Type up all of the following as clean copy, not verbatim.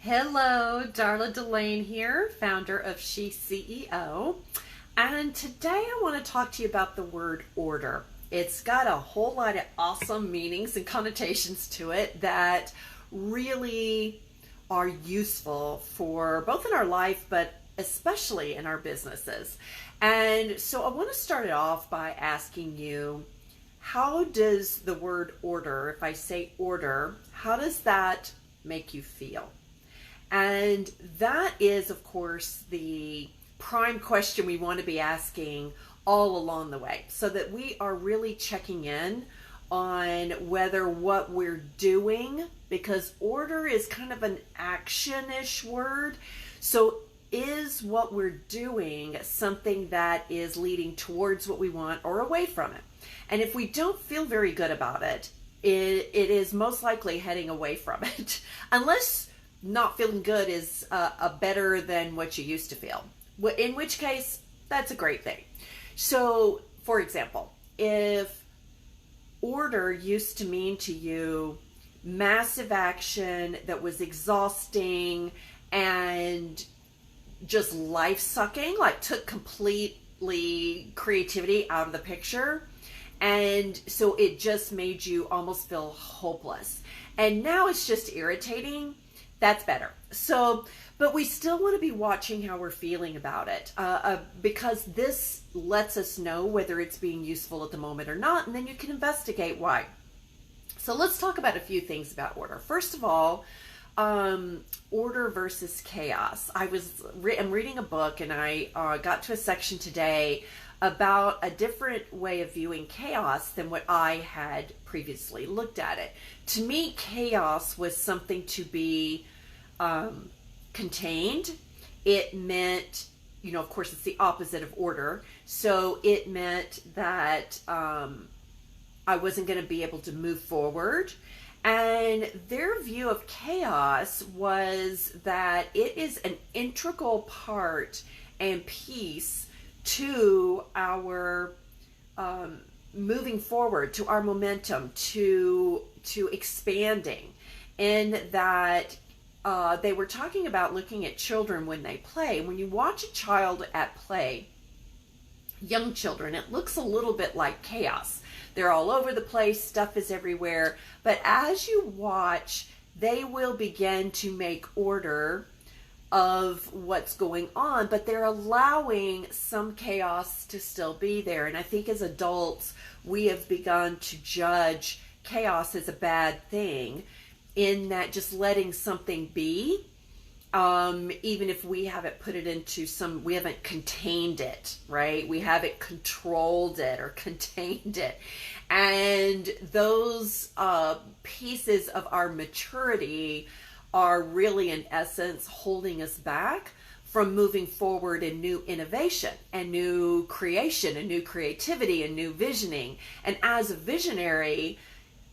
Hello, Darla Delane here, founder of She CEO. And today I want to talk to you about the word order. It's got a whole lot of awesome meanings and connotations to it that really are useful for both in our life, but especially in our businesses. And so I want to start it off by asking you, how does the word order, if I say order, how does that make you feel? And that is, of course, the prime question we want to be asking all along the way, so that we are really checking in on whether what we're doing, because order is kind of an action-ish word. So is what we're doing something that is leading towards what we want or away from it? And if we don't feel very good about it, it is most likely heading away from it, unless not feeling good is a better than what you used to feel, in which case that's a great thing. So for example, if order used to mean to you massive action that was exhausting and just life sucking, like took completely creativity out of the picture, and so it just made you almost feel hopeless, and now it's just irritating, that's better. So, but we still want to be watching how we're feeling about it, because this lets us know whether it's being useful at the moment or not, and then you can investigate why. So let's talk about a few things about order. First of all, order versus chaos. I'm reading a book, and I got to a section today about a different way of viewing chaos than what I had previously looked at it. To me, chaos was something to be contained. It meant, of course, it's the opposite of order. So it meant that I wasn't going to be able to move forward. And their view of chaos was that it is an integral part and piece to our moving forward, to our momentum, to expanding. In that they were talking about looking at children when they play. When you watch a child at play, young children, it looks a little bit like chaos. They're all over the place, stuff is everywhere. But as you watch, they will begin to make order of what's going on, but they're allowing some chaos to still be there. And I think as adults, we have begun to judge chaos as a bad thing, in that just letting something be, even if we haven't put it into we haven't contained it, right? We haven't controlled it or contained it. And those pieces of our maturity are really, in essence, holding us back from moving forward in new innovation and new creation and new creativity and new visioning. And as a visionary,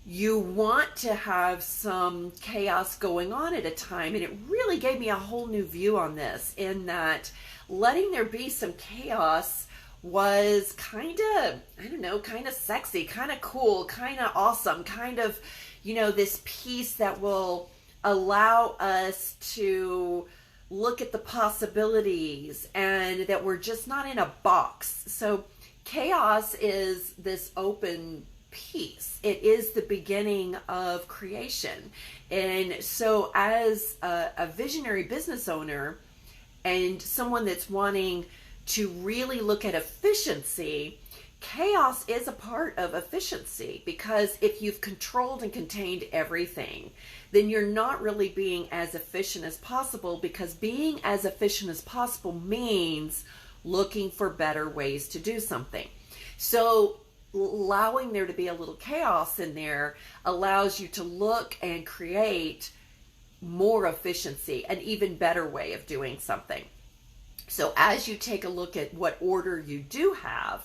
you want to have some chaos going on at a time. And it really gave me a whole new view on this, in that letting there be some chaos was kind of sexy, kind of cool, kind of awesome, kind of, this piece that will allow us to look at the possibilities, and that we're just not in a box. So chaos is this open piece. It is the beginning of creation. And so as a visionary business owner and someone that's wanting to really look at efficiency, chaos is a part of efficiency, because if you've controlled and contained everything, then you're not really being as efficient as possible, because being as efficient as possible means looking for better ways to do something. So allowing there to be a little chaos in there allows you to look and create more efficiency, an even better way of doing something. So as you take a look at what order you do have,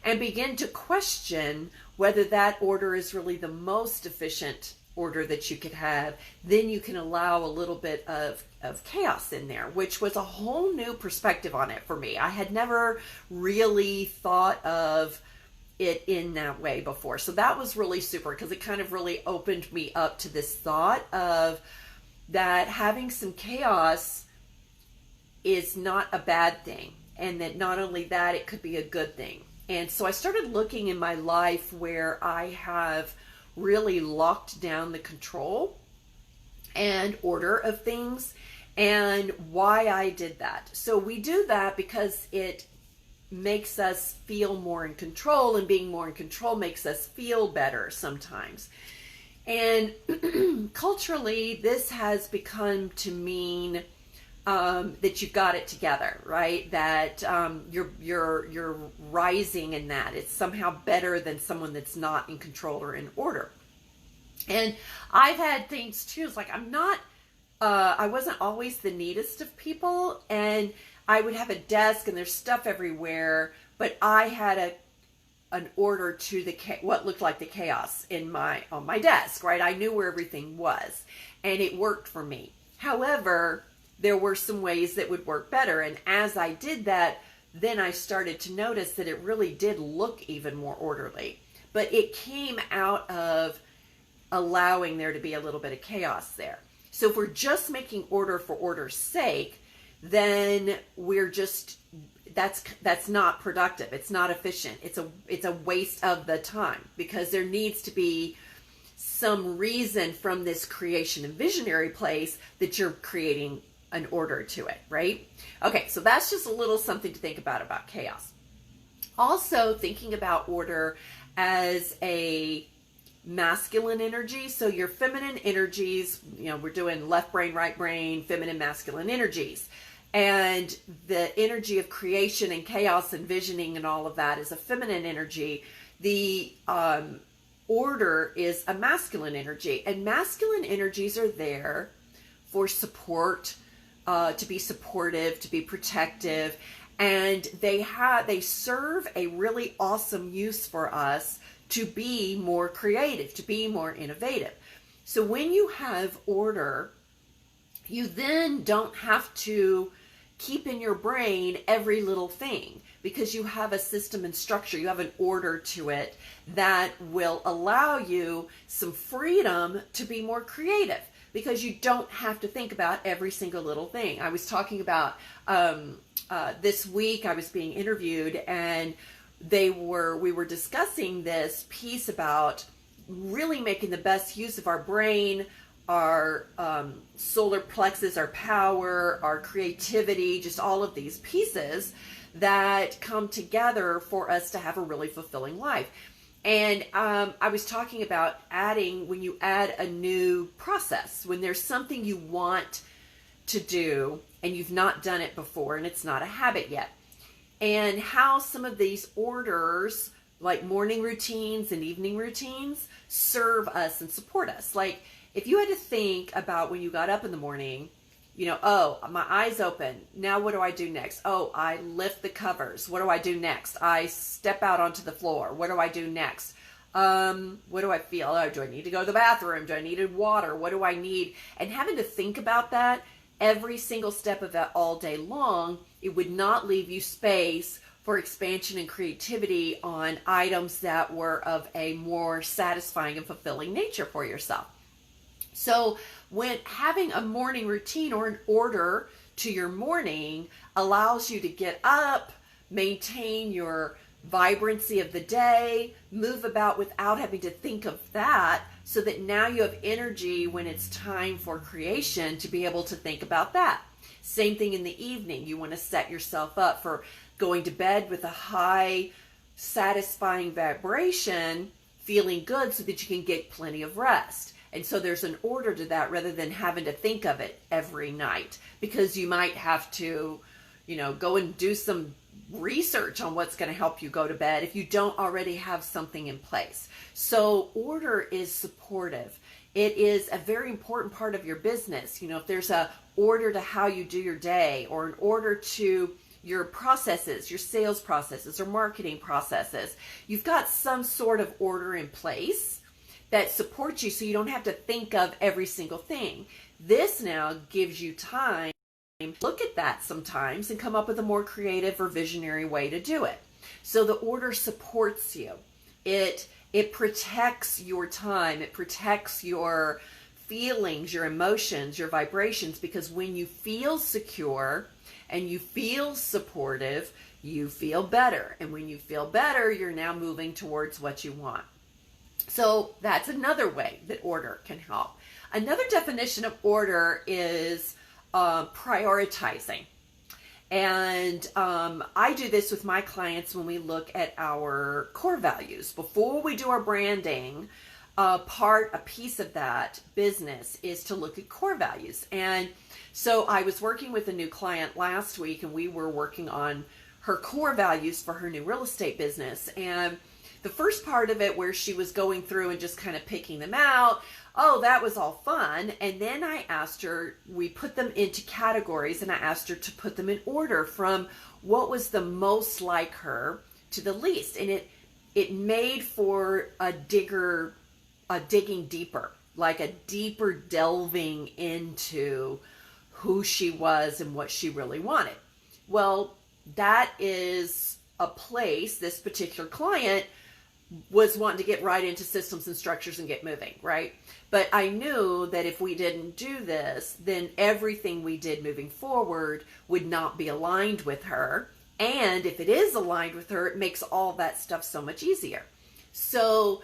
and begin to question whether that order is really the most efficient order that you could have, then you can allow a little bit of chaos in there, which was a whole new perspective on it for me. I had never really thought of it in that way before. So that was really super, because it kind of really opened me up to this thought of that having some chaos is not a bad thing, and that not only that, it could be a good thing. And so I started looking in my life where I have really locked down the control and order of things, and why I did that. So we do that because it makes us feel more in control, and being more in control makes us feel better sometimes. And culturally, this has become to mean that you've got it together, right? That you're rising in that. It's somehow better than someone that's not in control or in order. And I've had things too. It's like I wasn't always the neatest of people, and I would have a desk and there's stuff everywhere, but I had an order to what looked like the chaos on my desk, right? I knew where everything was, and it worked for me. However, there were some ways that would work better, and as I did that, then I started to notice that it really did look even more orderly. But it came out of allowing there to be a little bit of chaos there. So if we're just making order for order's sake, then that's not productive. It's not efficient. It's a waste of the time, because there needs to be some reason from this creation and visionary place that you're creating an order to it, right? Okay, so that's just a little something to think about chaos. Also, thinking about order as a masculine energy. So your feminine energies, we're doing left brain, right brain, feminine, masculine energies. And the energy of creation and chaos and visioning and all of that is a feminine energy. The order is a masculine energy. And masculine energies are there for support, to be supportive, to be protective. And they serve a really awesome use for us to be more creative, to be more innovative. So when you have order, you then don't have to keep in your brain every little thing, because you have a system and structure, you have an order to it that will allow you some freedom to be more creative, because you don't have to think about every single little thing. I was talking about this week I was being interviewed, and we were discussing this piece about really making the best use of our brain, our solar plexus, our power, our creativity, just all of these pieces that come together for us to have a really fulfilling life. And I was talking about when you add a new process, when there's something you want to do and you've not done it before and it's not a habit yet, and how some of these orders, like morning routines and evening routines, serve us and support us. Like, if you had to think about when you got up in the morning, oh, my eyes open. Now what do I do next? Oh, I lift the covers. What do I do next? I step out onto the floor. What do I do next? What do I feel? Oh, do I need to go to the bathroom? Do I need water? What do I need? And having to think about that every single step of that all day long, it would not leave you space for expansion and creativity on items that were of a more satisfying and fulfilling nature for yourself. So when having a morning routine or an order to your morning allows you to get up, maintain your vibrancy of the day, move about without having to think of that, so that now you have energy when it's time for creation to be able to think about that. Same thing in the evening. You want to set yourself up for going to bed with a high, satisfying vibration, feeling good, so that you can get plenty of rest. And so there's an order to that, rather than having to think of it every night, because you might have to, go and do some research on what's going to help you go to bed if you don't already have something in place. So order is supportive. It is a very important part of your business. If there's a order to how you do your day, or an order to your processes, your sales processes or marketing processes, you've got some sort of order in place that supports you, so you don't have to think of every single thing. This now gives you time to look at that sometimes and come up with a more creative or visionary way to do it. So the order supports you. It protects your time. It protects your feelings, your emotions, your vibrations, because when you feel secure and you feel supportive, you feel better. And when you feel better, you're now moving towards what you want. So that's another way that order can help. Another definition of order is prioritizing. And I do this with my clients when we look at our core values. Before we do our branding, a piece of that business is to look at core values. And so I was working with a new client last week, and we were working on her core values for her new real estate business. And the first part of it, where she was going through and just kind of picking them out, oh, that was all fun. And then I asked her, we put them into categories, and I asked her to put them in order from what was the most like her to the least. And it made for a digging deeper, like a deeper delving into who she was and what she really wanted. Well, that is a place this particular client was wanting to get right into systems and structures and get moving, right? But I knew that if we didn't do this, then everything we did moving forward would not be aligned with her. And if it is aligned with her, it makes all that stuff so much easier. So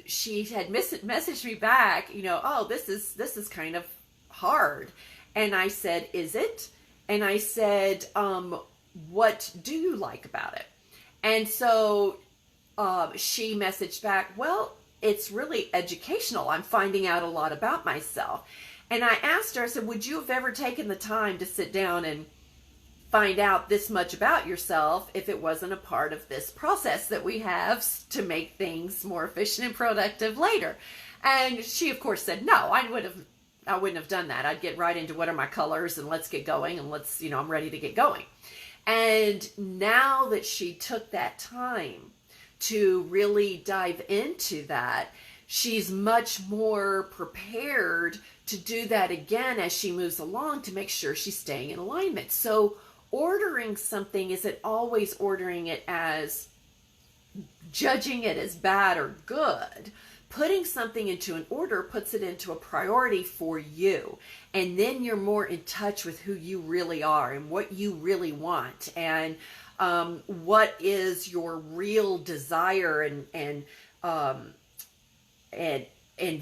she had messaged me back, oh, this is kind of hard. And I said, is it? And I said, what do you like about it? And so she messaged back, well, it's really educational. I'm finding out a lot about myself. And I asked her, I said, would you have ever taken the time to sit down and find out this much about yourself if it wasn't a part of this process that we have to make things more efficient and productive later? And she, of course, said, no, I wouldn't have done that. I'd get right into what are my colors and let's get going, and I'm ready to get going. And now that she took that time to really dive into that, she's much more prepared to do that again as she moves along to make sure she's staying in alignment. So ordering something isn't always ordering it as judging it as bad or good. Putting something into an order puts it into a priority for you. And then you're more in touch with who you really are and what you really want, and what is your real desire and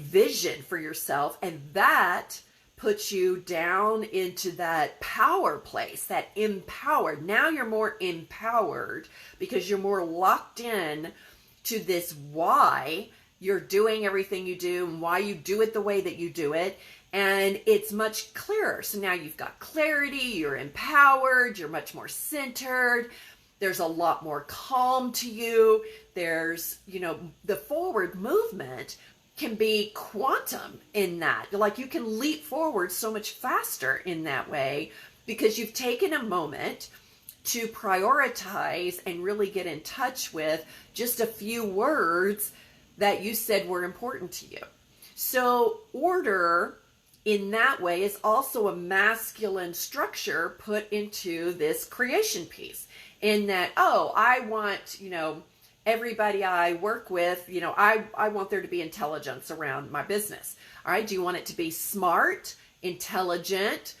vision for yourself. And that puts you down into that power place, that empowered. Now you're more empowered because you're more locked in to this why you're doing everything you do and why you do it the way that you do it. And it's much clearer. So now you've got clarity, you're empowered, you're much more centered. There's a lot more calm to you. There's, the forward movement can be quantum in that. Like, you can leap forward so much faster in that way because you've taken a moment to prioritize and really get in touch with just a few words that you said were important to you. So order in that way is also a masculine structure put into this creation piece, in that, oh, I want, everybody I work with, I want there to be intelligence around my business. All right. Do you want it to be smart, intelligent,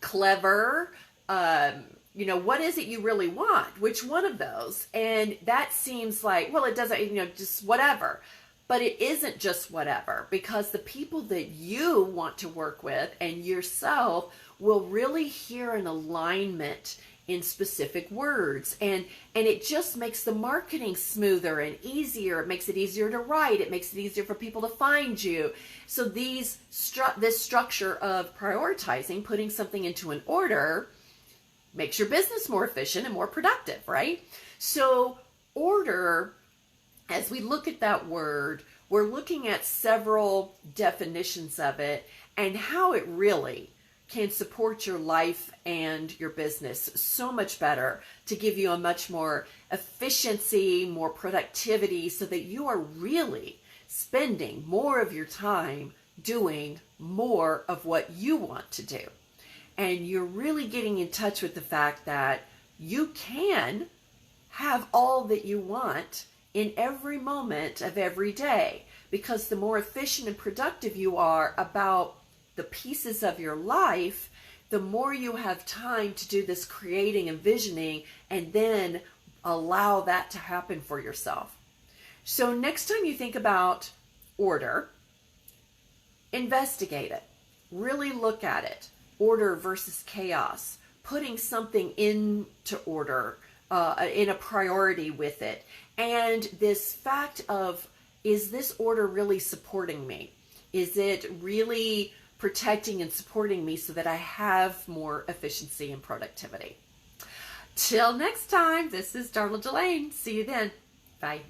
clever? What is it you really want? Which one of those? And that seems like, well, it doesn't, just whatever. But it isn't just whatever, because the people that you want to work with and yourself will really hear an alignment in specific words. And it just makes the marketing smoother and easier. It makes it easier to write. It makes it easier for people to find you. So this structure of prioritizing, putting something into an order, makes your business more efficient and more productive, right? So order, as we look at that word, we're looking at several definitions of it and how it really can support your life and your business so much better, to give you a much more efficiency, more productivity, so that you are really spending more of your time doing more of what you want to do. And you're really getting in touch with the fact that you can have all that you want in every moment of every day, because the more efficient and productive you are about the pieces of your life, the more you have time to do this creating and visioning, and then allow that to happen for yourself. So next time you think about order, investigate it. Really look at it. Order versus chaos. Putting something into order, in a priority with it. And this fact of, is this order really supporting me? Is it really protecting and supporting me so that I have more efficiency and productivity? Till next time, this is Darla Delane. See you then. Bye.